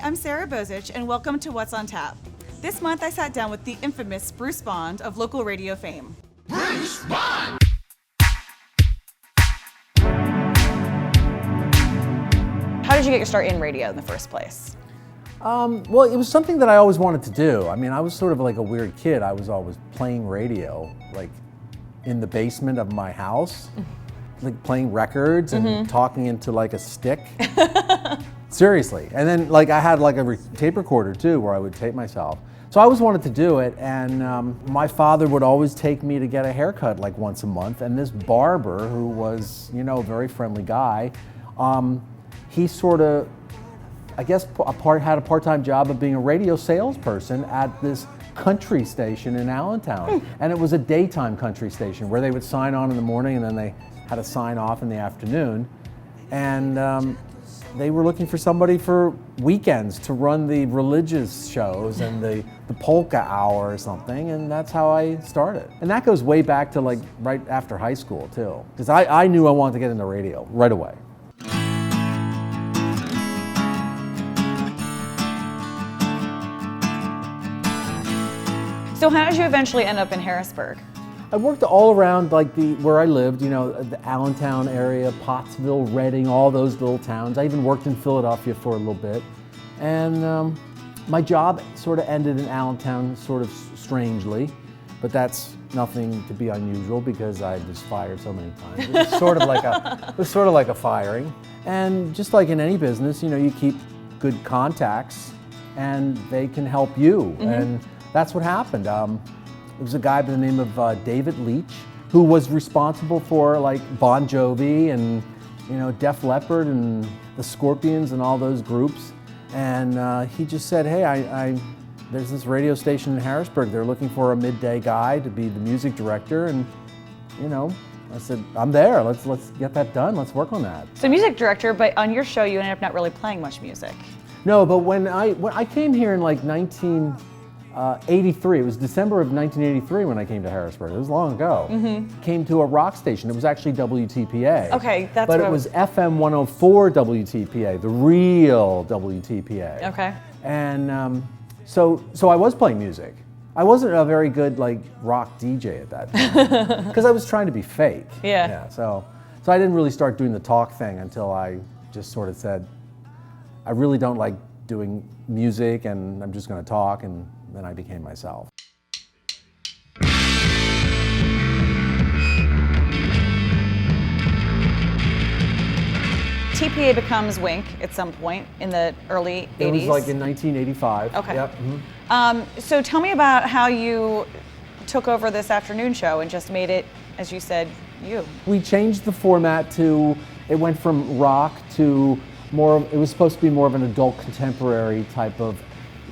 I'm Sarah Bozich, and welcome to What's on Tap. This month I sat down with the infamous Bruce Bond of local radio fame. Bruce Bond! How did you get your start in radio in the first place? Well, it was something that I always wanted to do. I mean, I was sort of like a weird kid. I was always playing radio, like in the basement of my house, like playing records and talking into like a stick. Seriously. And then like I had like a tape recorder too where I would tape myself. So I always wanted to do it, and my father would always take me to get a haircut like once a month, and this barber, who was, you know, a very friendly guy, he sort of, I guess, had a part-time job of being a radio salesperson at this country station in Allentown. And it was a daytime country station where they would sign on in the morning and then they had to sign off in the afternoon. And they were looking for somebody for weekends to run the religious shows and the polka hour or something, and that's how I started. And that goes way back to like right after high school too, because I knew I wanted to get into radio right away. So how did you eventually end up in Harrisburg? I worked all around like where I lived, you know, the Allentown area, Pottsville, Reading, all those little towns. I even worked in Philadelphia for a little bit. And my job sort of ended in Allentown sort of strangely, but that's nothing to be unusual because I was fired so many times. It was sort of like a firing. And just like in any business, you know, you keep good contacts and they can help you. And that's what happened. There was a guy by the name of David Leach, who was responsible for like Bon Jovi and, you know, Def Leppard and the Scorpions and all those groups. And he just said, hey, there's this radio station in Harrisburg. They're looking for a midday guy to be the music director. And, you know, I said, I'm there. Let's get that done. Let's work on that. So music director, but on your show you ended up not really playing much music. No, but when I came here in like 1983, it was December of 1983 when I came to Harrisburg. It was long ago. Came to a rock station. It was actually WTPA. Okay, that's but what it was FM 104 WTPA, the real WTPA. Okay. And so I was playing music. I wasn't a very good like rock DJ at that time because I was trying to be fake. Yeah. So I didn't really start doing the talk thing until I just sort of said, I really don't like doing music and I'm just going to talk, and then I became myself. TPA becomes Wink at some point in the early 80s. It was like in 1985. Okay. Yep. So tell me about how you took over this afternoon show and just made it, as you said, you. We changed the format to, it went from rock to more, it was supposed to be more of an adult contemporary type of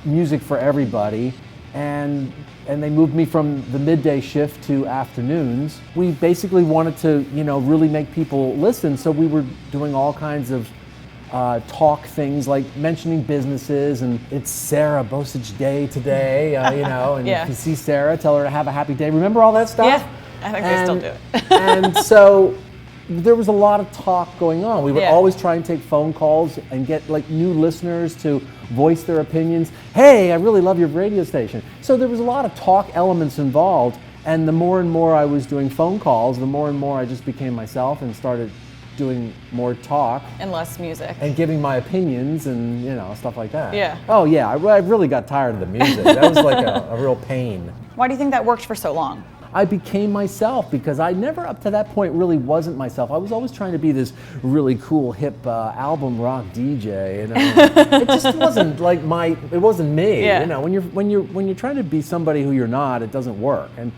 music for everybody. And they moved me from the midday shift to afternoons. We basically wanted to, you know, really make people listen, so we were doing all kinds of talk things like mentioning businesses, and it's Sarah Bosich Day today, you know, and if you see Sarah, tell her to have a happy day. Remember all that stuff? Yeah, I think they still do it. And so there was a lot of talk going on. We would always try and take phone calls and get like new listeners to voice their opinions. Hey, I really love your radio station. So there was a lot of talk elements involved, and the more and more I was doing phone calls, the more and more I just became myself and started doing more talk. And less music. And giving my opinions and, you know, stuff like that. Yeah. Oh yeah, I really got tired of the music. That was like a real pain. Why do you think that worked for so long? I became myself because I never up to that point really wasn't myself. I was always trying to be this really cool hip album rock DJ, you know. It just wasn't like it wasn't me. Yeah. You know, when you're trying to be somebody who you're not, it doesn't work. And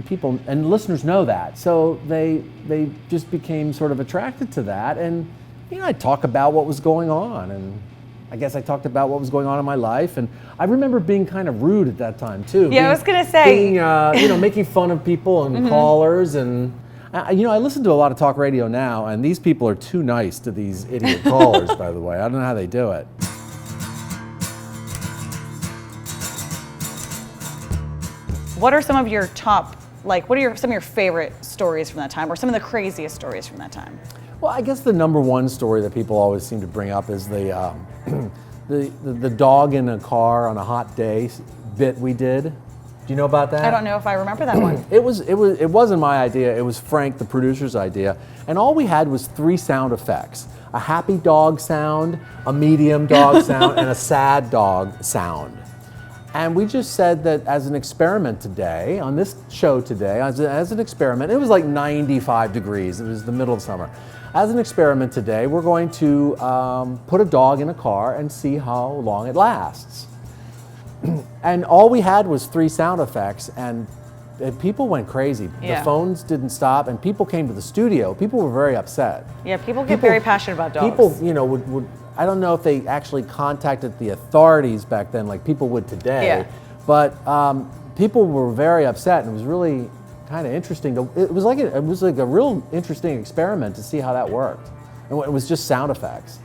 people and listeners know that. So they just became sort of attracted to that, and you know, I'd talk about what was going on, and I guess I talked about what was going on in my life, and I remember being kind of rude at that time too. Yeah, I was gonna say. You know, making fun of people and callers, and you know, I listen to a lot of talk radio now, and these people are too nice to these idiot callers. By the way, I don't know how they do it. What are some of your top, like, what are some of your favorite stories from that time, or some of the craziest stories from that time? Well, I guess the number one story that people always seem to bring up is the the dog in a car on a hot day bit we did. Do you know about that? I don't know if I remember that one. It wasn't my idea. It was Frank, the producer's idea. And all we had was 3 sound effects: a happy dog sound, a medium dog sound, and a sad dog sound. And we just said that as an experiment today, on this show today, as an experiment, it was like 95 degrees. It was the middle of summer. As an experiment today, we're going to put a dog in a car and see how long it lasts. And all we had was 3 sound effects, and people went crazy. Yeah. The phones didn't stop, and people came to the studio. People were very upset. Yeah, people get very passionate about dogs. People, would I don't know if they actually contacted the authorities back then, like people would today. Yeah. But people were very upset, and it was really kind of interesting. It was like a real interesting experiment to see how that worked. And it was just sound effects.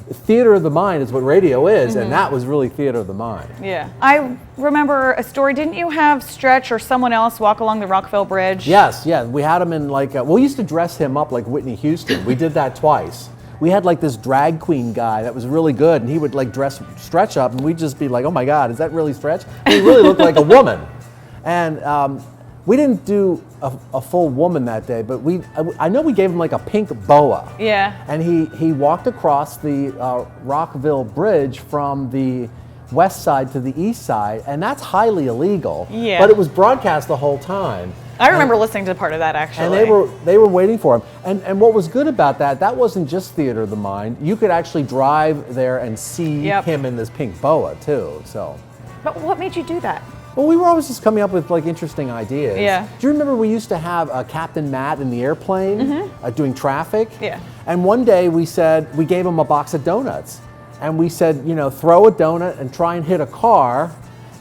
Theater of the mind is what radio is, and that was really theater of the mind. Yeah. I remember a story. Didn't you have Stretch or someone else walk along the Rockville Bridge? Yes, yeah. We had him in we used to dress him up like Whitney Houston. We did that twice. We had like this drag queen guy that was really good, and he would like dress Stretch up, and we'd just be like, oh my God, is that really Stretch? He really looked like a woman. And we didn't do a full woman that day, but I know we gave him like a pink boa. Yeah. And he walked across the Rockville Bridge from the west side to the east side, and that's highly illegal. Yeah. But it was broadcast the whole time. I remember listening to part of that, actually. And they were waiting for him. And what was good about that wasn't just theater of the mind. You could actually drive there and see him in this pink boa too. So. But what made you do that? Well, we were always just coming up with like interesting ideas. Yeah. Do you remember we used to have Captain Matt in the airplane doing traffic? Yeah. And one day we gave him a box of donuts, and we said, throw a donut and try and hit a car,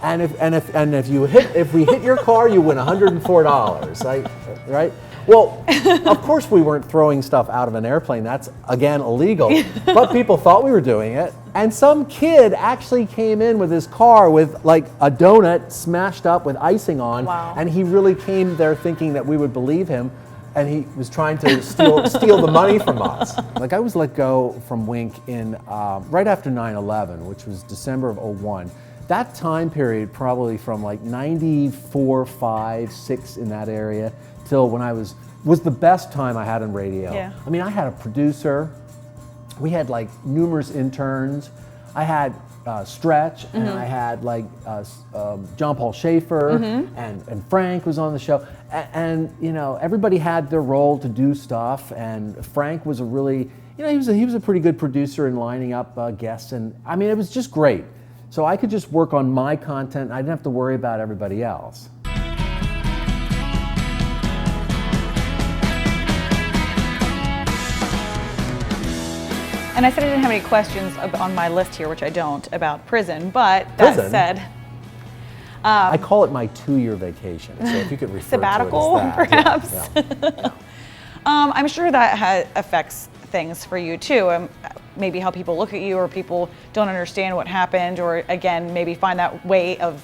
and if we hit your car, you win $104, right? Well, of course we weren't throwing stuff out of an airplane. That's, again, illegal. But people thought we were doing it. And some kid actually came in with his car with like a donut smashed up with icing on. Wow. And he really came there thinking that we would believe him. And he was trying to steal the money from us. Like, I was let go from Wink in right after 9/11, which was December of '01. That time period, probably from like 94, 5, 6 in that area, till when I was the best time I had in radio. Yeah. I mean, I had a producer. We had like numerous interns. I had Stretch, and I had like John Paul Schaefer, and Frank was on the show. And everybody had their role to do stuff. And Frank was a really, he was a pretty good producer in lining up guests. And I mean, it was just great. So I could just work on my content. I didn't have to worry about everybody else. And I said I didn't have any questions on my list here, which I don't, about prison, but that said. I call it my 2-year vacation, so if you could refer sabbatical, to it as that. perhaps? Yeah. I'm sure that affects things for you too. Maybe how people look at you, or people don't understand what happened, or again, maybe find that way of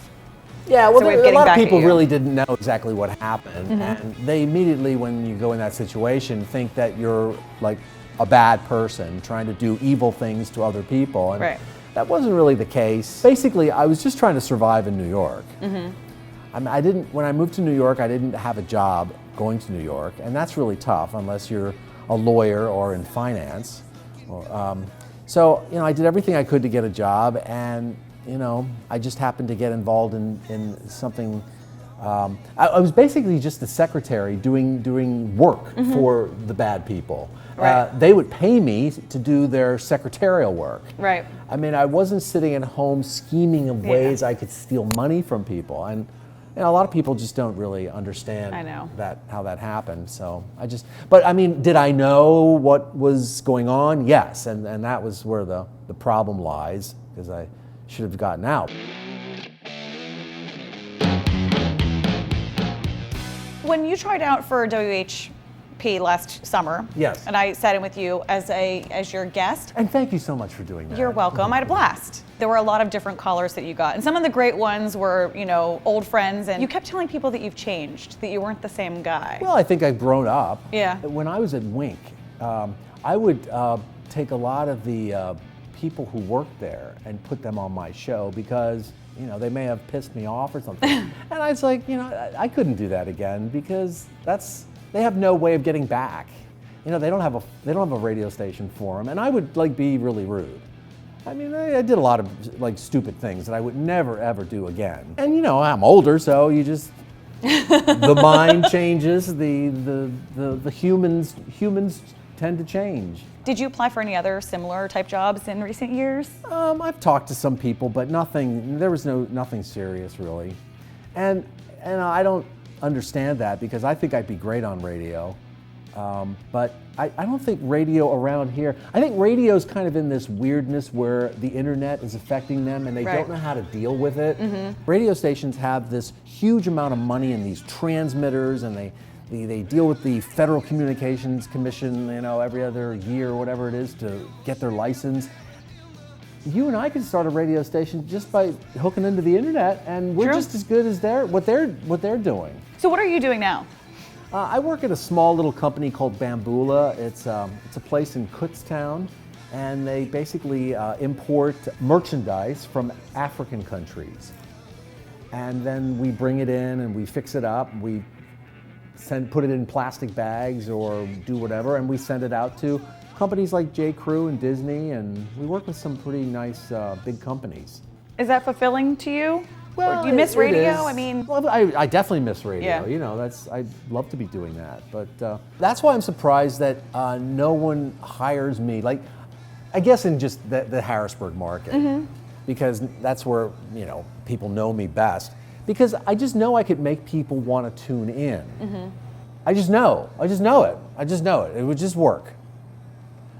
Yeah, well, a lot of people you. really didn't know exactly what happened, and they immediately, when you go in that situation, think that you're like a bad person trying to do evil things to other people, and that wasn't really the case. Basically, I was just trying to survive in New York. When I moved to New York, I didn't have a job going to New York, and that's really tough unless you're a lawyer or in finance. So I did everything I could to get a job, and I just happened to get involved in something. I was basically just the secretary doing work for the bad people. They would pay me to do their secretarial work. Right. I mean, I wasn't sitting at home scheming of ways I could steal money from people, and a lot of people just don't really understand how that happened. So but I mean, did I know what was going on? Yes, and that was where the problem lies, because I should have gotten out. When you tried out for WHP last summer, yes, and I sat in with you as your guest. And thank you so much for doing that. You're welcome. I had a blast. There were a lot of different callers that you got, and some of the great ones were, old friends, and you kept telling people that you've changed, that you weren't the same guy. Well, I think I've grown up. Yeah. When I was at Wink, I would take a lot of the people who work there and put them on my show because, you know, they may have pissed me off or something. And I was like, you know, I couldn't do that again because they have no way of getting back. You know, they don't have a radio station for them, and I would like be really rude. I mean, I did a lot of like stupid things that I would never ever do again. And you know, I'm older, so you just the mind changes. The humans tend to change. Did you apply for any other similar type jobs in recent years? I've talked to some people, but nothing. There was nothing serious really, and I don't understand that because I think I'd be great on radio. But I don't think radio around here, I think radio's kind of in this weirdness where the internet is affecting them and they don't know how to deal with it. Radio stations have this huge amount of money in these transmitters, and they deal with the Federal Communications Commission, you know, every other year or whatever it is to get their license. You and I could start a radio station just by hooking into the internet, and we're just as good as what they're doing. So what are you doing now? I work at a small little company called Bambula. It's a place in Kutztown, and they basically import merchandise from African countries. And then we bring it in and we fix it up. We put it in plastic bags or do whatever, and we send it out to companies like J. Crew and Disney, and we work with some pretty nice big companies. Is that fulfilling to you? Well, or do you miss radio? I mean, well, I definitely miss radio. Yeah. You know, I'd love to be doing that, but that's why I'm surprised that no one hires me. Like, I guess in just the Harrisburg market, because that's where, you know, people know me best. Because I just know I could make people want to tune in. I just know it. It would just work.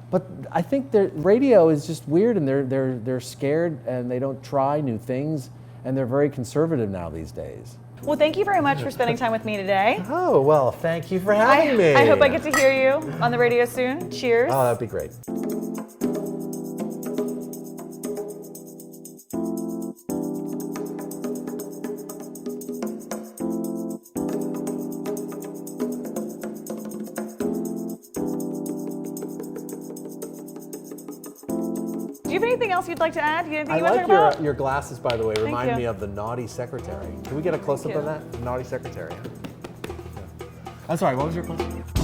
But I think radio is just weird, and they're scared, and they don't try new things. And they're very conservative now these days. Well, thank you very much for spending time with me today. Oh, well, thank you for having me. I hope I get to hear you on the radio soon. Cheers. Oh, that'd be great. Do you have anything else you'd like to add? Anything I you want to like talk about? your glasses, by the way. Remind you. me of the naughty secretary. Can we get a close-up on that? The naughty secretary. I'm sorry, what was your question?